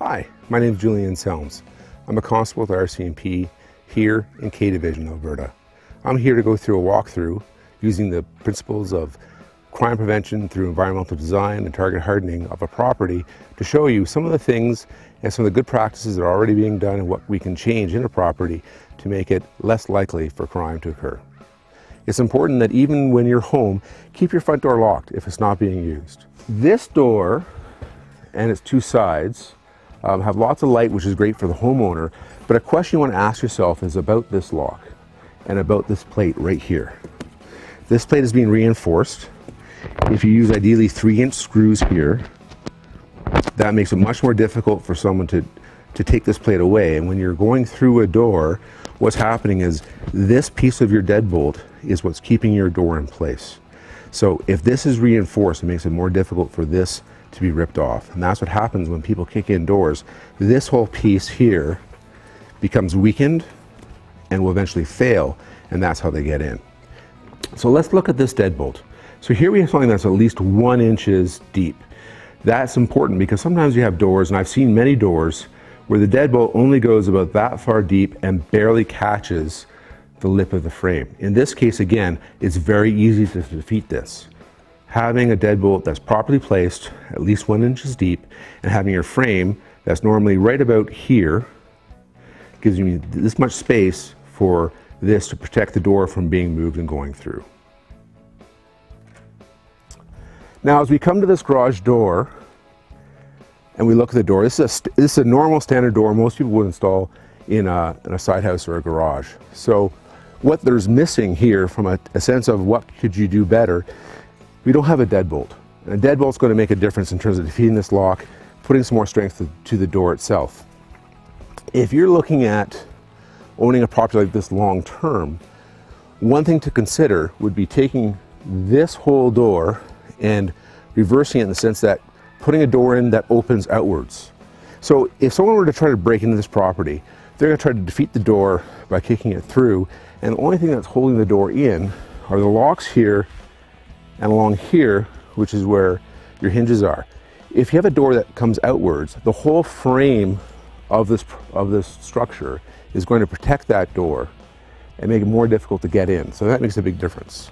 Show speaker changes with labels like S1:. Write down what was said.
S1: Hi, my name is Julian Selms. I'm a constable at the RCMP here in K Division, Alberta. I'm here to go through a walkthrough using the principles of crime prevention through environmental design and target hardening of a property to show you some of the things and some of the good practices that are already being done and what we can change in a property to make it less likely for crime to occur. It's important that even when you're home, keep your front door locked if it's not being used. This door and its two sides have lots of light, which is great for the homeowner, but a question you want to ask yourself is about this lock and about this plate right here. This plate is being reinforced. If you use ideally 3-inch screws here, that makes it much more difficult for someone to take this plate away. And when you're going through a door, what's happening is this piece of your deadbolt is what's keeping your door in place. So if this is reinforced, it makes it more difficult for this to be ripped off. And that's what happens when people kick in doors. This whole piece here becomes weakened and will eventually fail, and that's how they get in. So let's look at this deadbolt. So here we have something that's at least 1 inch deep. That's important because sometimes you have doors, and I've seen many doors, where the deadbolt only goes about that far deep and barely catches the lip of the frame. In this case, again, it's very easy to defeat this. Having a deadbolt that's properly placed, at least 1 inch deep, and having your frame that's normally right about here, gives you this much space for this to protect the door from being moved and going through. Now, as we come to this garage door and we look at the door, this is a normal standard door most people would install in a side house or a garage. So what there's missing here from a sense of what could you do better, we don't have a deadbolt. And a deadbolt's going to make a difference in terms of defeating this lock, putting some more strength to the door itself. If you're looking at owning a property like this long term, one thing to consider would be taking this whole door and reversing it in the sense that putting a door in that opens outwards. So if someone were to try to break into this property, they're going to try to defeat the door by kicking it through, and the only thing that's holding the door in are the locks here and along here, which is where your hinges are. If you have a door that comes outwards, the whole frame of this structure is going to protect that door and make it more difficult to get in. So that makes a big difference.